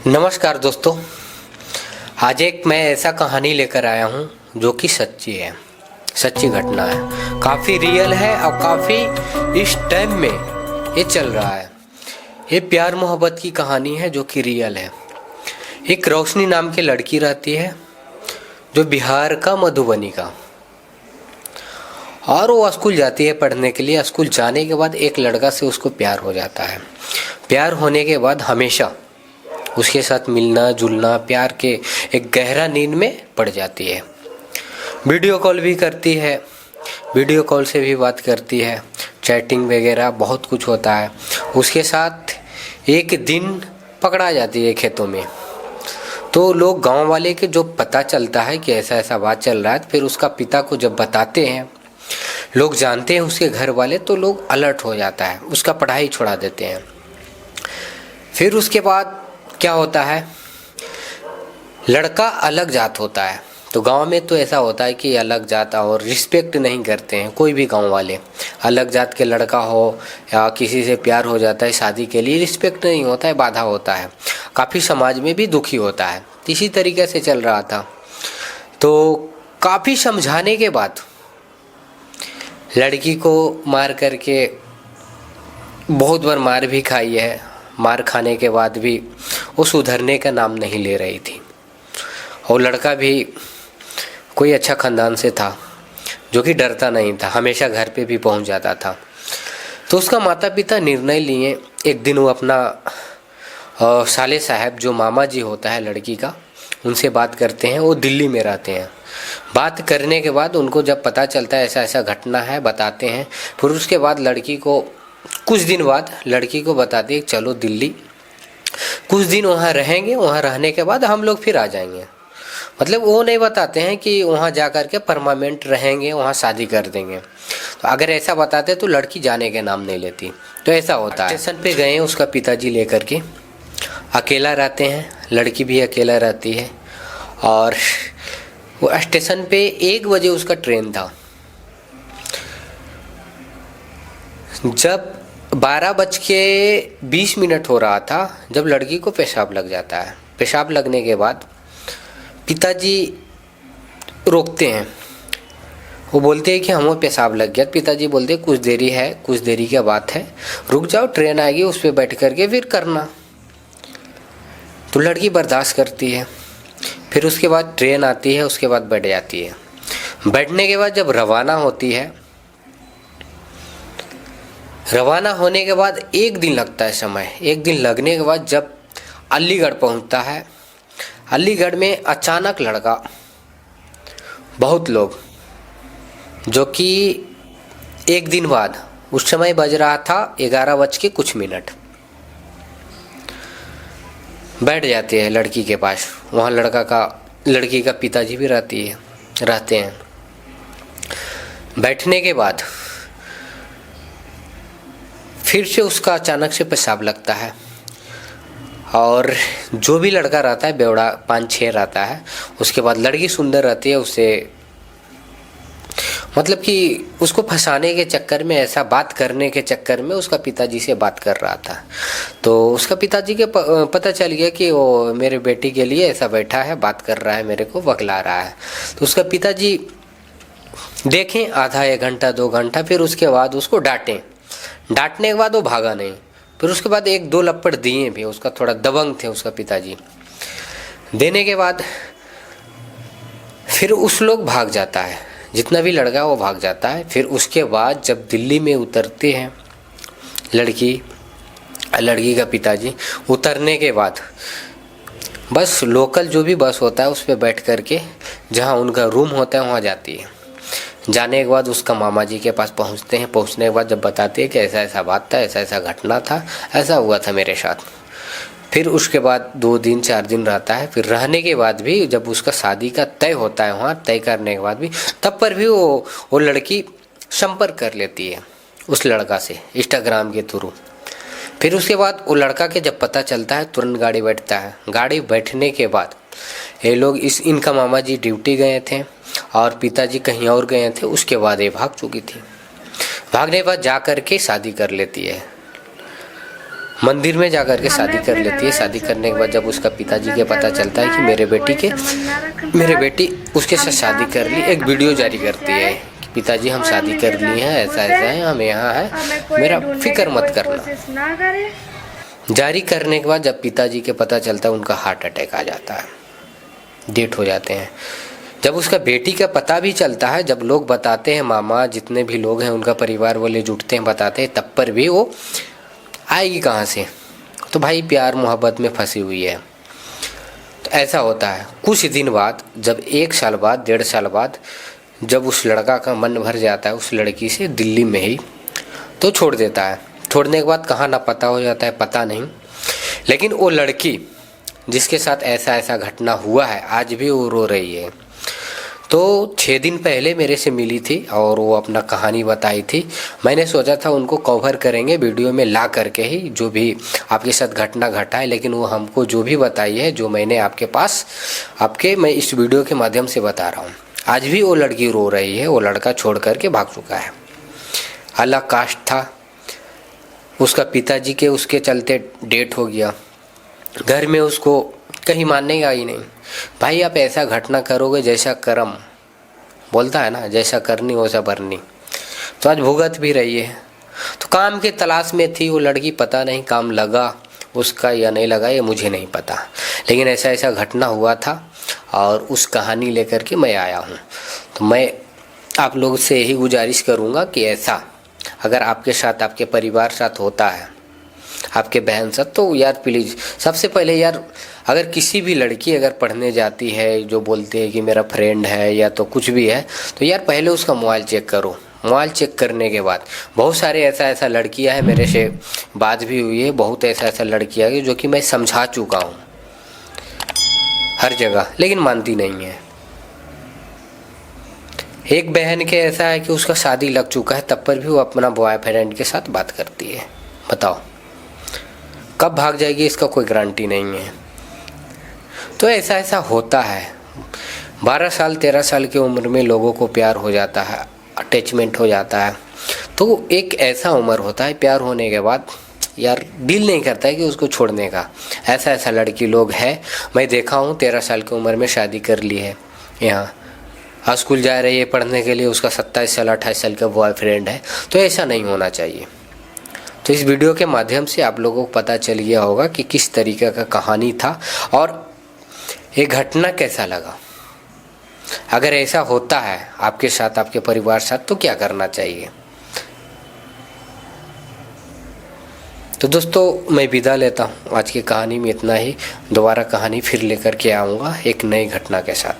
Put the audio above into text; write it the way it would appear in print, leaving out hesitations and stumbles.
नमस्कार दोस्तों, आज एक मैं ऐसा कहानी लेकर आया हूँ जो कि सच्ची है, सच्ची घटना है, काफ़ी रियल है और काफ़ी इस टाइम में ये चल रहा है। ये प्यार मोहब्बत की कहानी है जो कि रियल है। एक रोशनी नाम की लड़की रहती है जो बिहार का मधुबनी का, और वो स्कूल जाती है पढ़ने के लिए। स्कूल जाने के बाद एक लड़का से उसको प्यार हो जाता है। प्यार होने के बाद हमेशा उसके साथ मिलना जुलना, प्यार के एक गहरा नींद में पड़ जाती है। वीडियो कॉल भी करती है, वीडियो कॉल से भी बात करती है, चैटिंग वगैरह बहुत कुछ होता है। उसके साथ एक दिन पकड़ा जाती है खेतों में। तो लोग गांव वाले के जो पता चलता है कि ऐसा ऐसा बात चल रहा है, फिर उसका पिता को जब बताते हैं, लोग जानते हैं उसके घर वाले, तो लोग अलर्ट हो जाता है, उसका पढ़ाई छुड़ा देते हैं। फिर उसके बाद क्या होता है, लड़का अलग जात होता है। तो गांव में तो ऐसा होता है कि अलग जात और रिस्पेक्ट नहीं करते हैं कोई भी गांव वाले। अलग जात के लड़का हो या किसी से प्यार हो जाता है, शादी के लिए रिस्पेक्ट नहीं होता है, बाधा होता है, काफ़ी समाज में भी दुखी होता है। इसी तरीके से चल रहा था। तो काफ़ी समझाने के बाद लड़की को मार करके, बहुत बार मार भी खाई है, मार खाने के बाद भी वो सुधरने का नाम नहीं ले रही थी। और लड़का भी कोई अच्छा खानदान से था जो कि डरता नहीं था, हमेशा घर पे भी पहुंच जाता था। तो उसका माता पिता निर्णय लिए। एक दिन वो अपना साले साहब, जो मामा जी होता है लड़की का, उनसे बात करते हैं। वो दिल्ली में रहते हैं। बात करने के बाद उनको जब पता चलता है ऐसा ऐसा घटना है, बताते हैं। फिर उसके बाद लड़की को कुछ दिन बाद लड़की को बताते हैं चलो दिल्ली कुछ दिन वहाँ रहेंगे, वहाँ रहने के बाद हम लोग फिर आ जाएंगे। मतलब वो नहीं बताते हैं कि वहाँ जा कर के परमानेंट रहेंगे, वहाँ शादी कर देंगे। तो अगर ऐसा बताते तो लड़की जाने के नाम नहीं लेती। तो ऐसा होता है। स्टेशन पे गए उसका पिताजी लेकर के, अकेला रहते हैं, लड़की भी अकेला रहती है। और वो स्टेशन पे 1 बजे उसका ट्रेन था। जब 12:20 हो रहा था, जब लड़की को पेशाब लग जाता है। पेशाब लगने के बाद पिताजी रोकते हैं। वो बोलते हैं कि हमें पेशाब लग गया। पिताजी बोलते हैं कुछ देरी है, कुछ देरी की बात है, रुक जाओ, ट्रेन आएगी, उस पर बैठ करके फिर करना। तो लड़की बर्दाश्त करती है। फिर उसके बाद ट्रेन आती है, उसके बाद बैठ जाती है। बैठने के बाद जब रवाना होती है, रवाना होने के बाद 1 दिन लगता है समय। 1 दिन लगने के बाद जब अलीगढ़ पहुंचता है, अलीगढ़ में अचानक लड़का, बहुत लोग, जो कि 1 दिन बाद, उस समय बज रहा था 11 बज के कुछ मिनट, बैठ जाते हैं लड़की के पास। वहाँ लड़की का पिताजी भी रहते हैं। बैठने के बाद फिर से उसका अचानक से पेशाब लगता है। और जो भी लड़का रहता है, बेवड़ा 5-6 रहता है। उसके बाद लड़की सुंदर रहती है, उसे मतलब कि उसको फंसाने के चक्कर में, ऐसा बात करने के चक्कर में उसका पिताजी से बात कर रहा था। तो उसका पिताजी के पता चल गया कि वो मेरे बेटी के लिए ऐसा बैठा है, बात कर रहा है, मेरे को बकला रहा है। तो उसका पिताजी देखें आधा 1 घंटा 2 घंटा, फिर उसके बाद उसको डांटें। डांटने के बाद वो भागा नहीं। फिर उसके बाद 1-2 लपड़ दिए भी। उसका थोड़ा दबंग थे उसका पिताजी। देने के बाद फिर उस लोग भाग जाता है, जितना भी लड़का वो भाग जाता है। फिर उसके बाद जब दिल्ली में उतरते हैं लड़की का पिताजी, उतरने के बाद बस लोकल जो भी बस होता है उस पर बैठ करके जहाँ उनका रूम होता है वहाँ जाती है। जाने के बाद उसका मामा जी के पास पहुंचते हैं। पहुंचने के बाद जब बताते हैं कि ऐसा ऐसा बात था, ऐसा ऐसा घटना था, ऐसा हुआ था मेरे साथ। फिर उसके बाद 2 दिन 4 दिन रहता है। फिर रहने के बाद भी जब उसका शादी का तय होता है, वहाँ तय करने के बाद भी, तब पर भी वो लड़की संपर्क कर लेती है उस लड़का से इंस्टाग्राम के थ्रू। फिर उसके बाद वो लड़का के जब पता चलता है, तुरंत गाड़ी बैठता है। गाड़ी बैठने के बाद ये लोग, इनका मामा जी ड्यूटी गए थे और पिताजी कहीं और गए थे। उसके बाद ये भाग चुकी थी। भागने के बाद जा कर के शादी कर लेती है। मंदिर में जाकर के शादी कर लेती है। शादी करने के बाद जब उसका पिताजी के पता चलता है कि मेरे बेटी उसके साथ शादी कर ली, एक वीडियो जारी करती है कि पिताजी हम शादी कर लिए हैं, ऐसा ऐसा है, हम यहाँ है, मेरा फिक्र मत करना। जारी करने के बाद जब पिताजी के पता चलता है उनका हार्ट अटैक आ जाता है, डेथ हो जाते हैं। जब उसका बेटी का पता भी चलता है, जब लोग बताते हैं, मामा जितने भी लोग हैं उनका परिवार वाले जुटते हैं बताते हैं, तब पर भी वो आएगी कहाँ से। तो भाई प्यार मोहब्बत में फंसी हुई है। तो ऐसा होता है। कुछ दिन बाद जब 1 साल बाद 1.5 साल बाद जब उस लड़का का मन भर जाता है उस लड़की से दिल्ली में ही, तो छोड़ देता है। छोड़ने के बाद कहाँ लापता हो जाता है पता नहीं, लेकिन वो लड़की जिसके साथ ऐसा ऐसा घटना हुआ है आज भी वो रो रही है। तो 6 दिन पहले मेरे से मिली थी और वो अपना कहानी बताई थी। मैंने सोचा था उनको कवर करेंगे वीडियो में ला करके ही, जो भी आपके साथ घटना घटा है, लेकिन वो हमको जो भी बताई है, जो मैंने आपके पास मैं इस वीडियो के माध्यम से बता रहा हूँ। आज भी वो लड़की रो रही है। वो लड़का छोड़ करके भाग चुका है। अलग कास्ट था, उसका पिताजी के उसके चलते डेथ हो गया। घर में उसको कहीं मानेगा ही नहीं। भाई आप ऐसा घटना करोगे, जैसा कर्म बोलता है ना, जैसा करनी वैसा भरनी। तो आज भुगत भी रही है। तो काम की तलाश में थी वो लड़की, पता नहीं काम लगा उसका या नहीं लगा, ये मुझे नहीं पता, लेकिन ऐसा ऐसा घटना हुआ था और उस कहानी लेकर के मैं आया हूँ। तो मैं आप लोग से यही गुजारिश करूँगा कि ऐसा अगर आपके साथ, आपके परिवार साथ होता है, आपके बहन साथ, तो यार प्लीज़ सबसे पहले यार, अगर किसी भी लड़की अगर पढ़ने जाती है जो बोलती है कि मेरा फ्रेंड है या तो कुछ भी है, तो यार पहले उसका मोबाइल चेक करो। मोबाइल चेक करने के बाद बहुत सारे ऐसा लड़कियां हैं, मेरे से बात भी हुई है, बहुत ऐसा लड़कियां हैं जो कि मैं समझा चुका हूँ हर जगह, लेकिन मानती नहीं है। एक बहन के ऐसा है कि उसका शादी लग चुका है, तब पर भी वो अपना बॉयफ्रेंड के साथ बात करती है। बताओ कब भाग जाएगी, इसका कोई गारंटी नहीं है। तो ऐसा होता है। 12 साल 13 साल की उम्र में लोगों को प्यार हो जाता है, अटैचमेंट हो जाता है। तो एक ऐसा उम्र होता है, प्यार होने के बाद यार दिल नहीं करता है कि उसको छोड़ने का। ऐसा लड़की लोग है, मैं देखा हूँ 13 साल की उम्र में शादी कर ली है, यहाँ स्कूल जा रही है पढ़ने के लिए, उसका 27 साल 28 साल का बॉयफ्रेंड है। तो ऐसा नहीं होना चाहिए। तो इस वीडियो के माध्यम से आप लोगों को पता चल गया होगा कि किस तरीके का कहानी था और ये घटना कैसा लगा। अगर ऐसा होता है आपके साथ, आपके परिवार साथ, तो क्या करना चाहिए। तो दोस्तों मैं विदा लेता हूँ। आज की कहानी में इतना ही। दोबारा कहानी फिर लेकर के आऊँगा एक नई घटना के साथ।